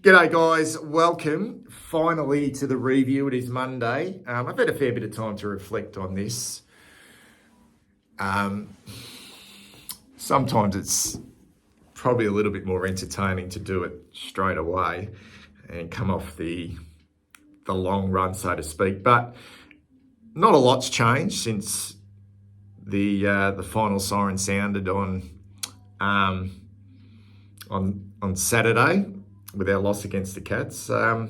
G'day guys, welcome finally to the review. It is Monday. I've had a fair bit of time to reflect on this. Sometimes it's probably a little bit more entertaining to do it straight away and come off the long run, so to speak. But not a lot's changed since the final siren sounded on Saturday with our loss against the Cats. I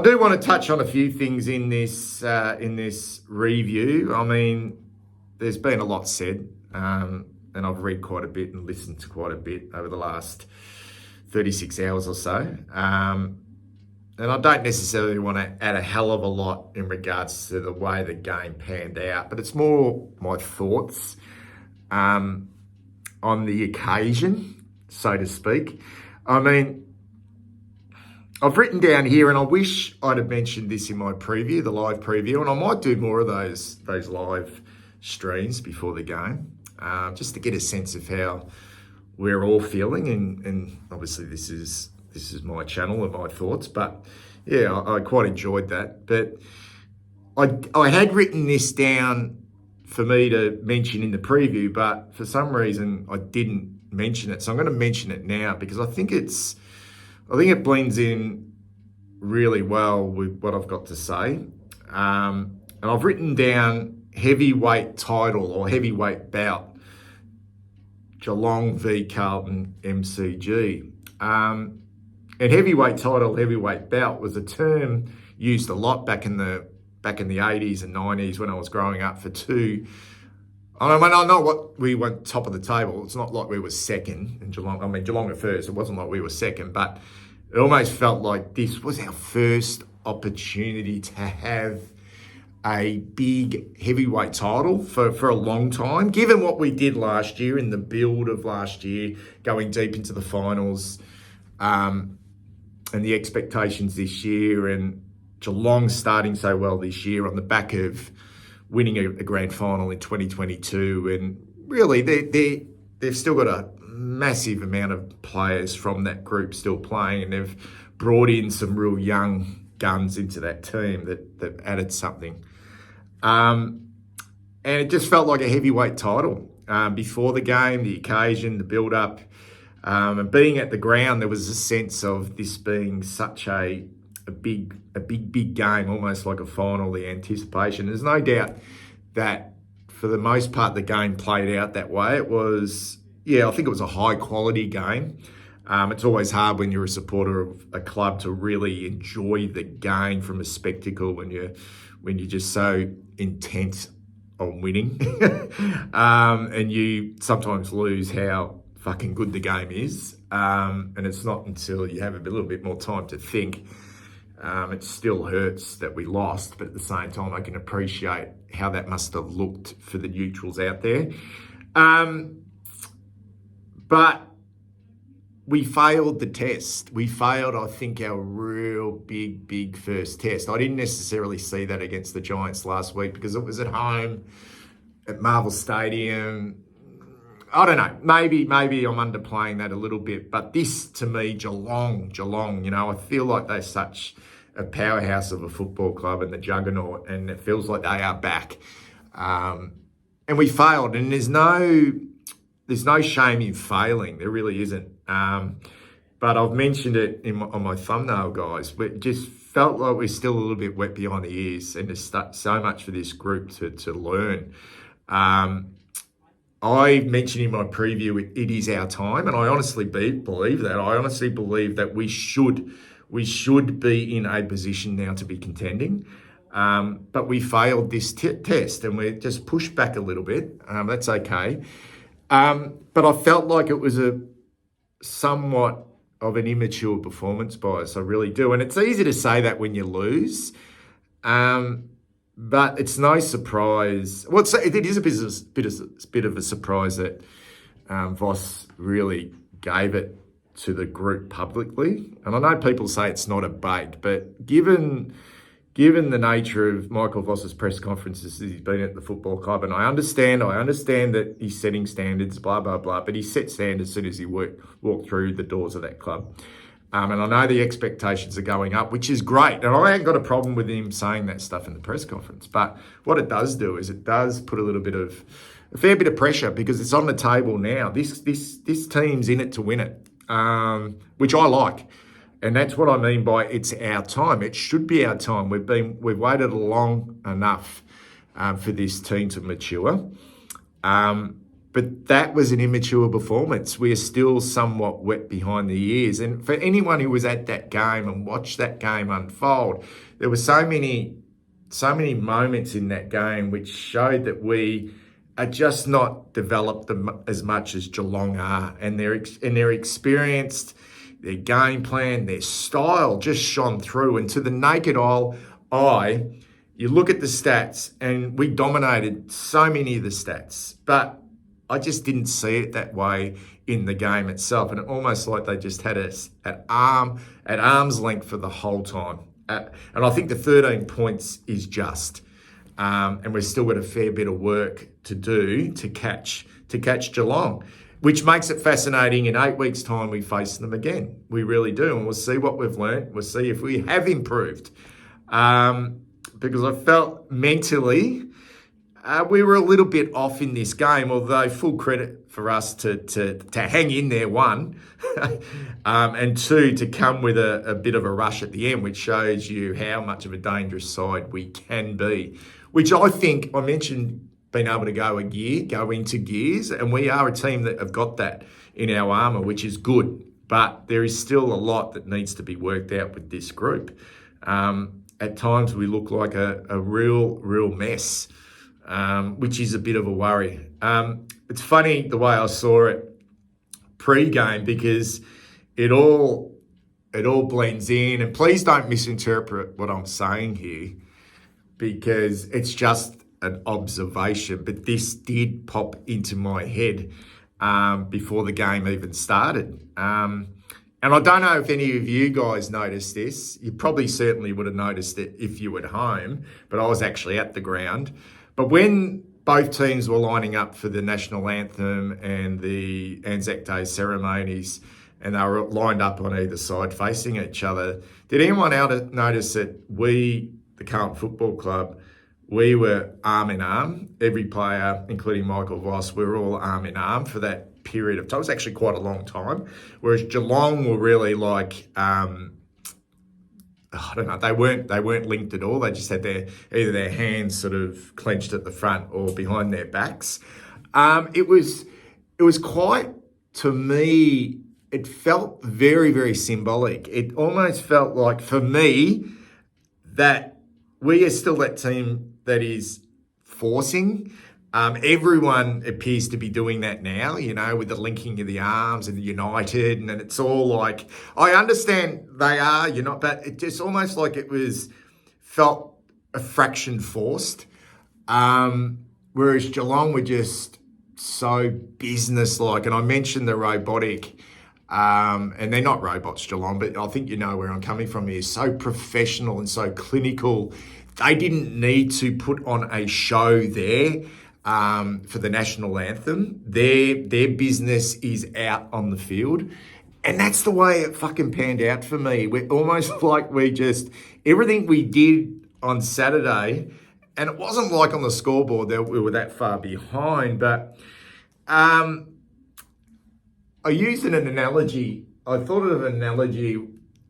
do want to touch on a few things in this review. I mean, there's been a lot said, and I've read quite a bit and listened to quite a bit over the last 36 hours or so. And I don't necessarily want to add a hell of a lot in regards to the way the game panned out, but it's more my thoughts on the occasion, so to speak. I mean, I've written down here, and I wish I'd have mentioned this in my preview, the live preview, and I might do more of those live streams before the game, just to get a sense of how we're all feeling. And obviously this is my channel and my thoughts, but yeah, I quite enjoyed that. But I had written this down for me to mention in the preview, but for some reason I didn't mention it. So I'm going to mention it now because I think it blends in really well with what I've got to say. And I've written down heavyweight title or heavyweight bout, Geelong v Carlton MCG. And heavyweight title, heavyweight bout was a term used a lot back in the 80s and 90s when I was growing up for two. I mean, I know what we went top of the table. It's not like we were second in Geelong. I mean, Geelong at first. It wasn't like we were second, but it almost felt like this was our first opportunity to have a big heavyweight title for a long time. Given what we did last year in the build of last year, going deep into the finals, and the expectations this year, and Geelong starting so well this year on the back of winning a grand final in 2022, and really they've still got a massive amount of players from that group still playing, and they've brought in some real young guns into that team that added something. And it just felt like a heavyweight title before the game, the occasion, the build-up, and being at the ground. There was a sense of this being such a big game, almost like a final, the anticipation. There's no doubt that for the most part, the game played out that way. It was, I think it was a high quality game. It's always hard when you're a supporter of a club to really enjoy the game from a spectacle when you're just so intent on winning. And you sometimes lose how fucking good the game is. And it's not until you have a little bit more time to think. It still hurts that we lost, but at the same time, I can appreciate how that must have looked for the neutrals out there. But we failed the test. We failed, I think, our real big first test. I didn't necessarily see that against the Giants last week because it was at home at Marvel Stadium. I don't know, maybe I'm underplaying that a little bit, but this, to me, Geelong, I feel like they're such a powerhouse of a football club and the juggernaut, and it feels like they are back. And we failed, and there's no shame in failing. There really isn't. But I've mentioned it on my thumbnail, guys. It just felt like we're still a little bit wet behind the ears, and there's so much for this group to learn. I mentioned in my preview, it is our time, and I honestly believe that. I honestly believe that we should be in a position now to be contending. But we failed this test, and we're just pushed back a little bit. That's okay. But I felt like it was a somewhat of an immature performance by us. I really do. And it's easy to say that when you lose. But it's no surprise. Well, it is a bit of a surprise that Voss really gave it to the group publicly. And I know people say it's not a bait, but given the nature of Michael Voss's press conferences that he's been at the football club, and I understand that he's setting standards, blah, blah, blah, but he set standards as soon as he walked through the doors of that club. And I know the expectations are going up, which is great. And I ain't got a problem with him saying that stuff in the press conference. But what it does do is it does put a fair bit of pressure, because it's on the table now. This team's in it to win it, which I like. And that's what I mean by it's our time. It should be our time. We've waited long enough for this team to mature. But that was an immature performance. We are still somewhat wet behind the ears. And for anyone who was at that game and watched that game unfold, there were so many moments in that game which showed that we are just not developed as much as Geelong are. And they're experienced, their game plan, their style just shone through. And to the naked eye, you look at the stats, and we dominated so many of the stats. But I just didn't see it that way in the game itself. And it almost like they just had us at arm's length for the whole time. And I think the 13 points is just. And we've still got a fair bit of work to do to catch Geelong, which makes it fascinating. In 8 weeks' time, we face them again. We really do. And we'll see what we've learned. We'll see if we have improved. Because I felt mentally we were a little bit off in this game, although full credit for us to hang in there, one, and two, to come with a bit of a rush at the end, which shows you how much of a dangerous side we can be, which I think I mentioned being able to go into gears, and we are a team that have got that in our armour, which is good, but there is still a lot that needs to be worked out with this group. At times we look like a real mess. Which is a bit of a worry. It's funny the way I saw it pre-game, because it all blends in. And please don't misinterpret what I'm saying here, because it's just an observation. But this did pop into my head before the game even started. And I don't know if any of you guys noticed this. You probably certainly would have noticed it if you were at home, but I was actually at the ground. But when both teams were lining up for the national anthem and the Anzac Day ceremonies, and they were lined up on either side facing each other, did anyone else notice that we, the Carlton Football Club, we were arm in arm? Every player, including Michael Voss, we were all arm in arm for that period of time. It was actually quite a long time. Whereas Geelong were really like... I don't know, they weren't linked at all. They just had either their hands sort of clenched at the front or behind their backs. It was quite, to me, it felt very, very symbolic. It almost felt like, for me, that we are still that team that is forcing. Everyone appears to be doing that now, with the linking of the arms and the united, and it's all like, I understand they are, but it just almost like felt a fraction forced. Whereas Geelong were just so business-like, and I mentioned the robotic, and they're not robots, Geelong, but I think you know where I'm coming from here, so professional and so clinical. They didn't need to put on a show there. For the national anthem. Their business is out on the field. And that's the way it fucking panned out for me. We're almost like everything we did on Saturday, and it wasn't like on the scoreboard that we were that far behind, but I used an analogy. I thought of an analogy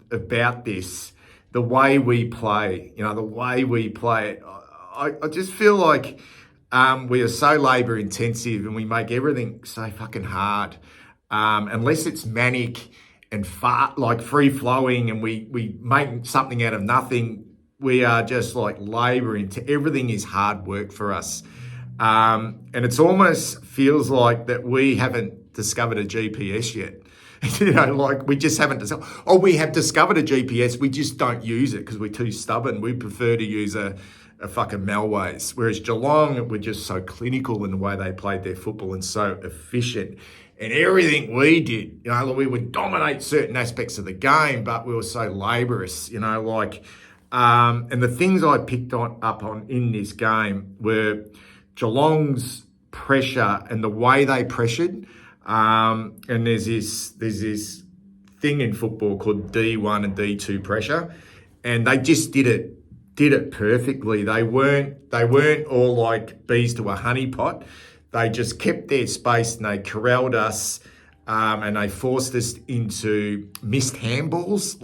about this, the way we play, the way we play it. I just feel like we are so labour intensive, and we make everything so fucking hard. Unless it's manic and free flowing, and we make something out of nothing, we are just like labour into everything is hard work for us. And it's almost feels like that we haven't discovered a GPS yet. We just haven't discovered. Oh, we have discovered a GPS. We just don't use it because we're too stubborn. We prefer to use a fucking Melways. Whereas Geelong were just so clinical in the way they played their football and so efficient. And everything we did, we would dominate certain aspects of the game, but we were so laborious, and the things I picked up on in this game were Geelong's pressure and the way they pressured. And there's this thing in football called D1 and D2 pressure, and they just did it perfectly. They weren't all like bees to a honey pot. They just kept their space and they corralled us, and they forced us into missed handballs,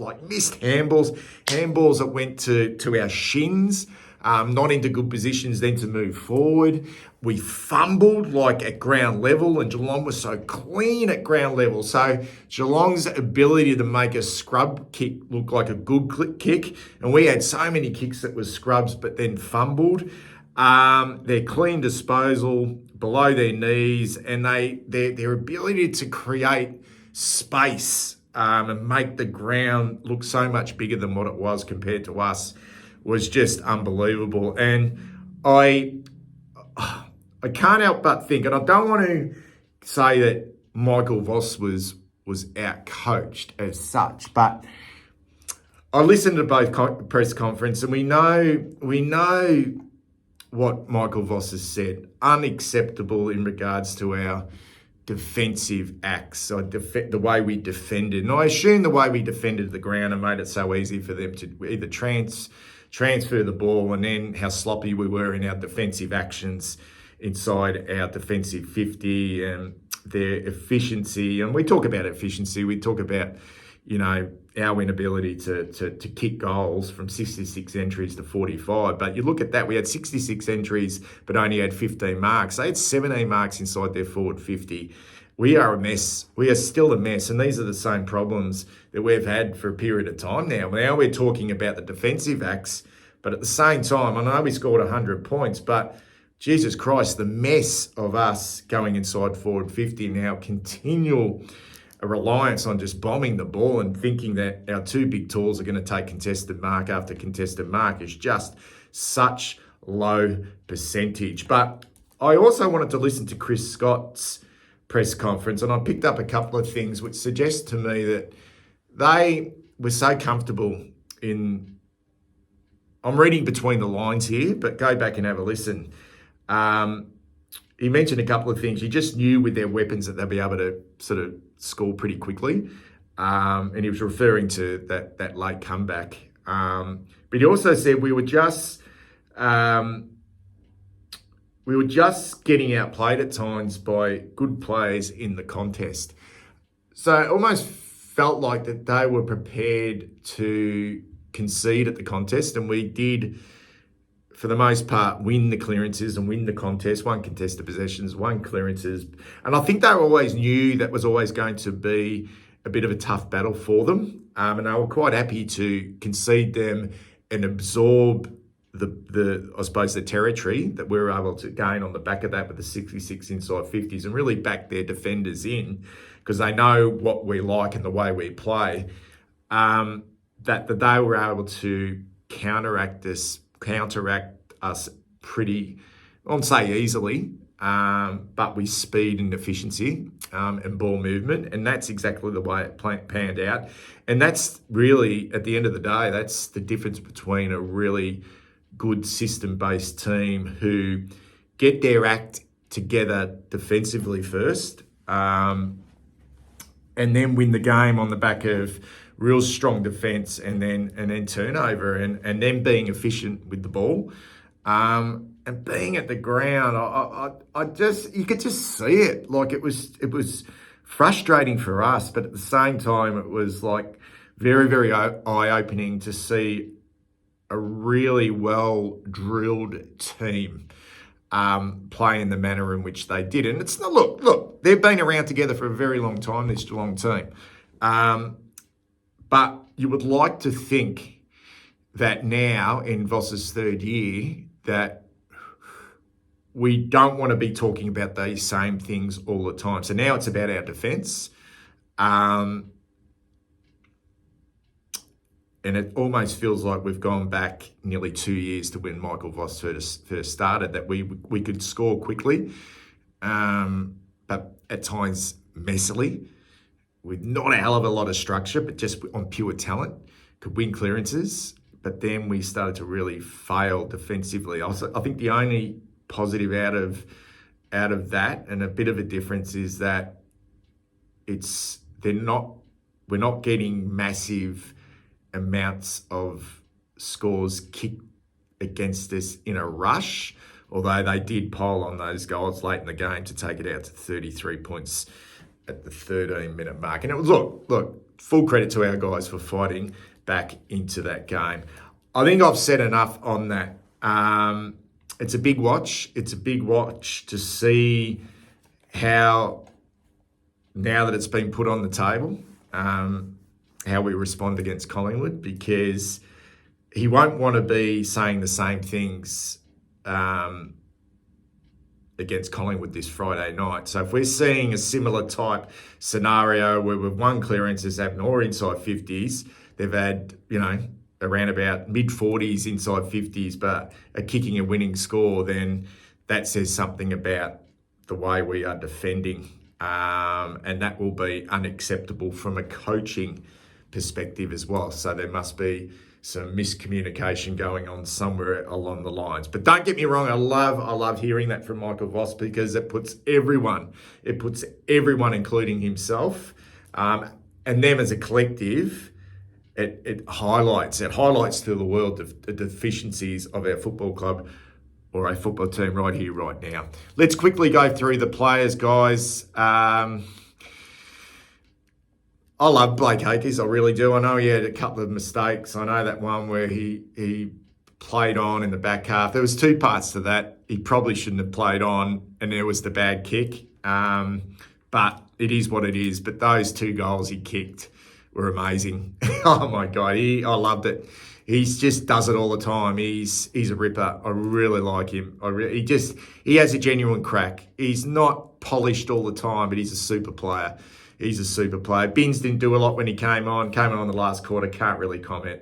handballs that went to our shins, not into good positions then to move forward. We fumbled like at ground level, and Geelong was so clean at ground level. So Geelong's ability to make a scrub kick look like a good kick, and we had so many kicks that was scrubs but then fumbled. Their clean disposal below their knees, and their ability to create space and make the ground look so much bigger than what it was compared to us was just unbelievable. And I can't help but think, and I don't want to say that Michael Voss was out-coached as such, but I listened to both press conference, and we know what Michael Voss has said. Unacceptable in regards to our defensive acts, the way we defended. And I assume the way we defended the ground and made it so easy for them to either transfer the ball, and then how sloppy we were in our defensive actions inside our defensive 50 and their efficiency. And we talk about efficiency. We talk about, our inability to kick goals from 66 entries to 45. But you look at that, we had 66 entries, but only had 15 marks. They had 17 marks inside their forward 50. We are a mess. We are still a mess. And these are the same problems that we've had for a period of time now. Now we're talking about the defensive acts, but at the same time, I know we scored 100 points, but Jesus Christ, the mess of us going inside forward 50 now, continual a reliance on just bombing the ball and thinking that our two big tools are going to take contested mark after contested mark is just such low percentage. But I also wanted to listen to Chris Scott's press conference, and I picked up a couple of things which suggest to me that they were so comfortable in... I'm reading between the lines here, but go back and have a listen. He mentioned a couple of things. He just knew with their weapons that they'd be able to sort of score pretty quickly. And he was referring to that late comeback. But he also said we were just getting outplayed at times by good players in the contest. So it almost felt like that they were prepared to concede at the contest, and we did, for the most part, win the clearances and win the contest, one contested possessions, one clearances. And I think they always knew that was always going to be a bit of a tough battle for them. And they were quite happy to concede them and absorb the territory that we were able to gain on the back of that with the 66 inside 50s, and really back their defenders in, because they know what we like and the way we play, that they were able to counteract us pretty, I won't say easily, but with speed and efficiency and ball movement. And that's exactly the way it panned out. And that's really, at the end of the day, that's the difference between a really good system-based team who get their act together defensively first, and then win the game on the back of real strong defence and then turnover and then being efficient with the ball, and being at the ground. You could just see it. Like it was frustrating for us, but at the same time it was like very, very eye-opening to see a really well drilled team play in the manner in which they did. And it's not, look, they've been around together for a very long time, this Geelong team. But you would like to think that now, in Voss's third year, that we don't want to be talking about these same things all the time. So now it's about our defence. And it almost feels like we've gone back nearly 2 years to when Michael Voss first started, that we could score quickly, but at times messily, with not a hell of a lot of structure, but just on pure talent, could win clearances. But then we started to really fail defensively. I think the only positive out of that, and a bit of a difference, is that they're not we're not getting massive amounts of scores kicked against us in a rush, although they did pile on those goals late in the game to take it out to 33 points at the 13-minute mark. And it was, look, full credit to our guys for fighting back into that game. I think I've said enough on that. It's a big watch. It's a big watch to see how, now that it's been put on the table, how we respond against Collingwood, because he won't want to be saying the same things against Collingwood this Friday night. So if we're seeing a similar type scenario where we've won clearances having or inside 50s, they've had, around about mid-40s, inside 50s, but are kicking a winning score, then that says something about the way we are defending. And that will be unacceptable from a coaching perspective as well. So there must be some miscommunication going on somewhere along the lines. But don't get me wrong, I love hearing that from Michael Voss, because it puts everyone, including himself, and them as a collective, it highlights to the world the deficiencies of our football club or a football team right here, right now. Let's quickly go through the players, guys. I love Blake Acres, I really do. I know he had a couple of mistakes. I know that one where he played on in the back half. There was two parts to that. He probably shouldn't have played on, and there was the bad kick. But it is what it is. But those two goals he kicked were amazing. Oh my God, I loved it. He just does it all the time. He's a ripper. I really like him. He has a genuine crack. He's not polished all the time, but he's a super player. He's a super player. Binns didn't do a lot when he came on the last quarter. Can't really comment.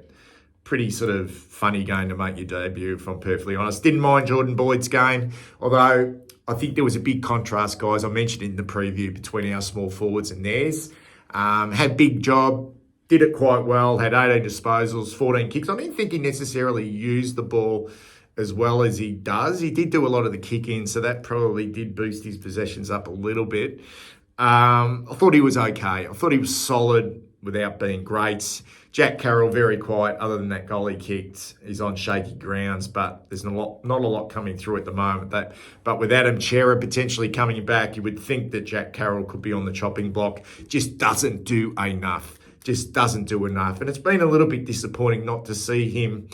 Pretty sort of funny game to make your debut, if I'm perfectly honest. Didn't mind Jordan Boyd's game, although I think there was a big contrast, guys. I mentioned it in the preview, between our small forwards and theirs. Had big job, did it quite well, had 18 disposals, 14 kicks. I didn't think he necessarily used the ball as well as he does. He did do a lot of the kick-in, so that probably did boost his possessions up a little bit. I thought he was okay. I thought he was solid without being great. Jack Carroll, very quiet, other than that goal he kicked. He's on shaky grounds, but there's not a lot coming through at the moment. But with Adam Chera potentially coming back, you would think that Jack Carroll could be on the chopping block. Just doesn't do enough. And it's been a little bit disappointing not to see him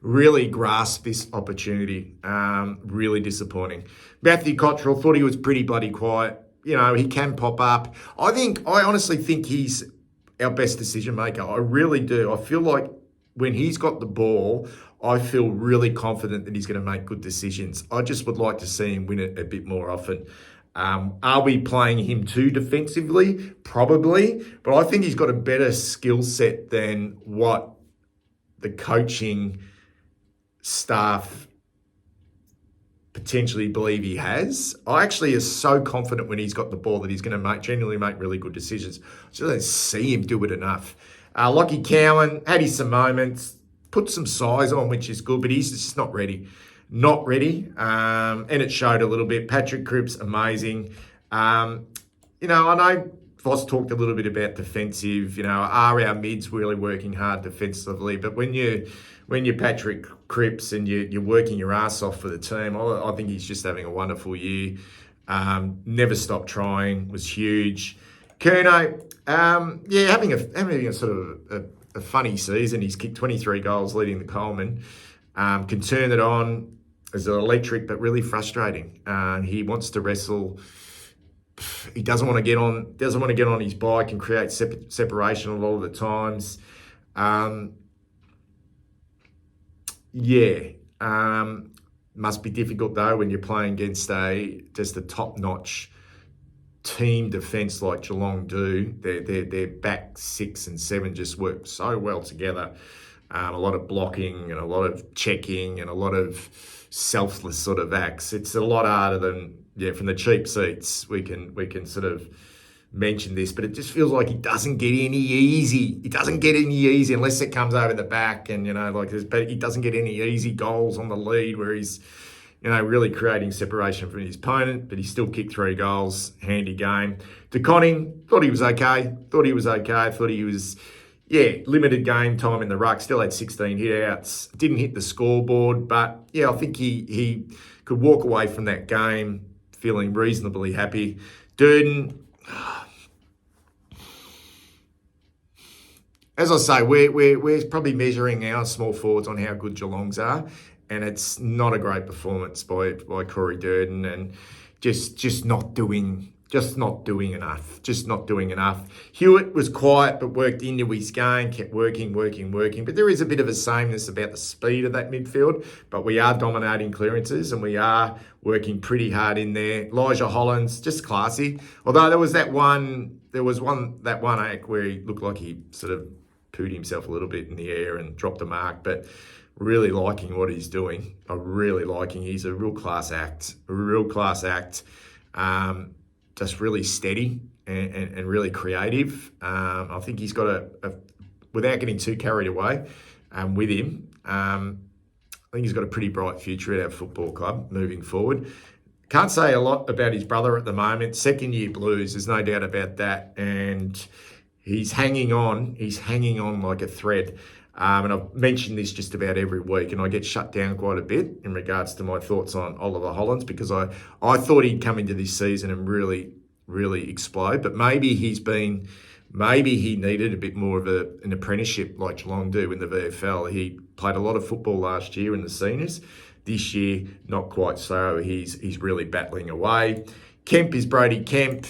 really grasp this opportunity. Really disappointing. Matthew Cottrell, thought he was pretty bloody quiet. He can pop up. I honestly think he's our best decision maker. I really do. I feel like when he's got the ball, I feel really confident that he's going to make good decisions. I just would like to see him win it a bit more often. Are we playing him too defensively? Probably. But I think he's got a better skill set than what the coaching staff potentially believe he has. I actually am so confident when he's got the ball that he's going to genuinely make really good decisions. I just don't see him do it enough. Lockie Cowan had his some moments, put some size on, which is good, but he's just not ready. And it showed a little bit. Patrick Cripps, amazing. I know Voss talked a little bit about defensive. Are our mids really working hard defensively? But when you're Patrick Cripps and you're working your ass off for the team, I think he's just having a wonderful year. Never stopped trying, was huge. Curnow, having a sort of a funny season. He's kicked 23 goals leading the Coleman. Can turn it on as electric, but really frustrating. He wants to wrestle. He doesn't want to get on his bike and create separation a lot of the times. Must be difficult though when you're playing against just a top-notch team defence like Geelong do. Their back 6 and 7 just work so well together. A lot of blocking and a lot of checking and a lot of selfless sort of acts. It's a lot harder than from the cheap seats. We can sort of mention this, but it just feels like he doesn't get any easy. He doesn't get any easy unless it comes over the back, and he doesn't get any easy goals on the lead where he's really creating separation from his opponent, but he still kicked 3 goals. Handy game. De Conning, thought he was okay. Thought he was, limited game time in the ruck. Still had 16 hit-outs. Didn't hit the scoreboard, but, I think he could walk away from that game feeling reasonably happy. Durden, as I say, we're probably measuring our small forwards on how good Geelong's are, and it's not a great performance by Corey Durden, and just not doing enough. Just not doing enough. Hewitt was quiet but worked into his game, kept working. But there is a bit of a sameness about the speed of that midfield. But we are dominating clearances and we are working pretty hard in there. Elijah Hollands, just classy. Although there was that one act where he looked like he sort of pooed himself a little bit in the air and dropped a mark, but really liking what he's doing. He's a real class act. Just really steady and really creative. I think he's got without getting too carried away with him, I think he's got a pretty bright future at our football club moving forward. Can't say a lot about his brother at the moment. Second year blues, there's no doubt about that. And he's hanging on. Like a thread. And I've mentioned this just about every week, and I get shut down quite a bit in regards to my thoughts on Oliver Hollands, because I thought he'd come into this season and really, really explode. But maybe he needed a bit more of an apprenticeship like Geelong do in the VFL. He played a lot of football last year in the seniors. This year, not quite so. He's really battling away. Kemp is Brody Kemp.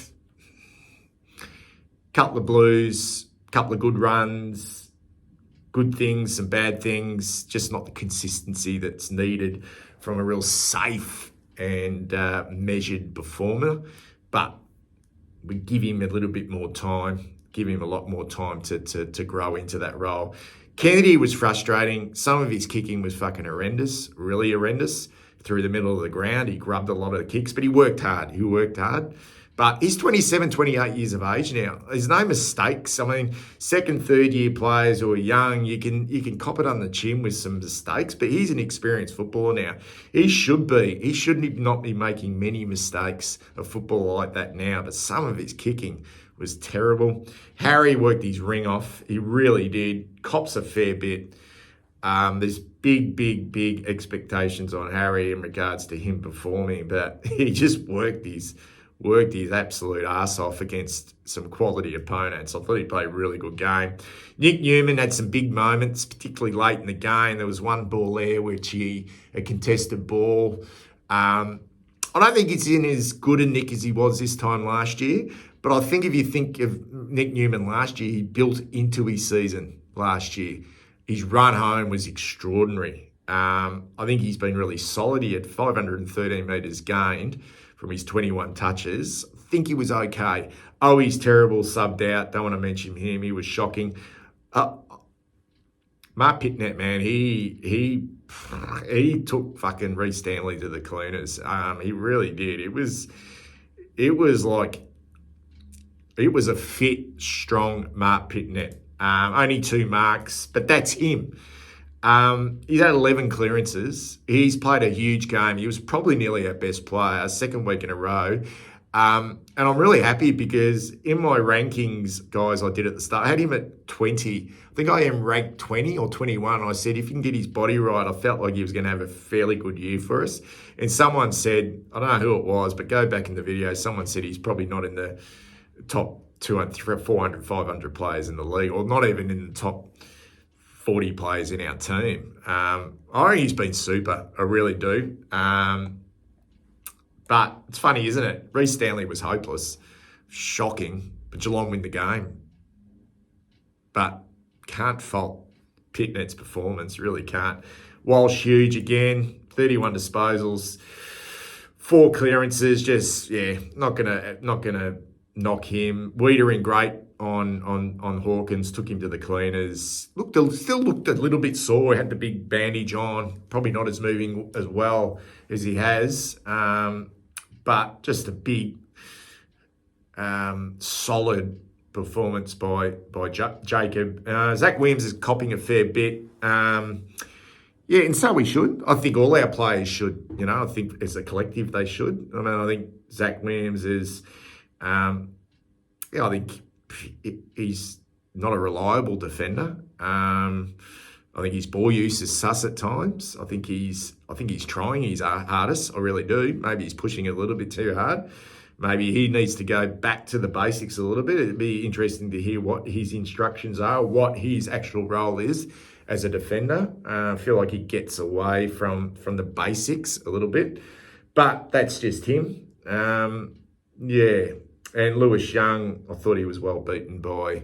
Couple of blues, couple of good runs. Good things, some bad things, just not the consistency that's needed from a real safe and measured performer. But we give him a little bit more time, give him a lot more time to grow into that role. Kennedy was frustrating. Some of his kicking was fucking horrendous, really horrendous. Through the middle of the ground, he grubbed a lot of the kicks, but he worked hard. But he's 27, 28 years of age now. There's no mistakes. I mean, second, third year players who are young, you can cop it on the chin with some mistakes, but he's an experienced footballer now. He should not be making many mistakes of football like that now, but some of his kicking was terrible. Harry worked his ring off. He really did. Cops a fair bit. There's big expectations on Harry in regards to him performing, but he just worked his absolute arse off against some quality opponents. I thought he played a really good game. Nick Newman had some big moments, particularly late in the game. There was one ball there a contested ball. I don't think it's in as good a nick as he was this time last year, but I think if you think of Nick Newman last year, he built into his season last year. His run home was extraordinary. I think he's been really solid. He had 513 metres gained from his 21 touches. I think he was okay. Oh, he's terrible, subbed out. Don't want to mention him. He was shocking. Mark Pitnet, man, he took fucking Reece Stanley to the cleaners. He really did. It was a fit, strong Mark Pitnet. Only 2 marks, but that's him. He's had 11 clearances. He's played a huge game. He was probably nearly our best player, second week in a row. And I'm really happy because in my rankings, guys, I did at the start, I had him at 20. I think I am ranked 20 or 21. I said, if you can get his body right, I felt like he was going to have a fairly good year for us. And someone said, I don't know who it was, but go back in the video, someone said he's probably not in the top 200, 400, 500 players in the league, or not even in the top 40 players in our team. I think he's been super. I really do. But it's funny, isn't it? Reece Stanley was hopeless. Shocking. But Geelong win the game. But can't fault Pitnet's performance. Really can't. Walsh huge again. 31 disposals. 4 clearances. Just, not gonna knock him. Wiedering great on Hawkins, took him to the cleaners. Still looked a little bit sore. Had the big bandage on. Probably not as moving as well as he has. But just a big, solid performance by Jacob. Zach Williams is copping a fair bit. Yeah, and so we should. I think all our players should. I think as a collective they should. I think Zach Williams is. I think he's not a reliable defender. I think his ball use is sus at times. I think he's trying his hardest. I really do. Maybe he's pushing it a little bit too hard. Maybe he needs to go back to the basics a little bit. It'd be interesting to hear what his instructions are, what his actual role is as a defender. I feel like he gets away from the basics a little bit, but that's just him. Yeah. And Lewis Young, I thought he was well beaten by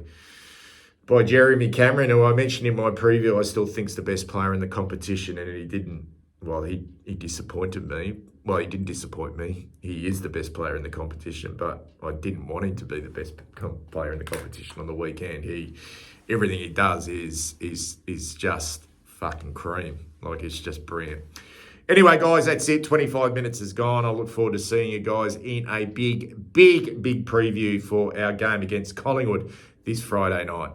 Jeremy Cameron, who I mentioned in my preview. I still think's the best player in the competition, and he didn't. Well, he disappointed me. Well, he didn't disappoint me. He is the best player in the competition, but I didn't want him to be the best player in the competition on the weekend. Everything he does is just fucking cream. Like, it's just brilliant. Anyway, guys, that's it. 25 minutes is gone. I look forward to seeing you guys in a big preview for our game against Collingwood this Friday night.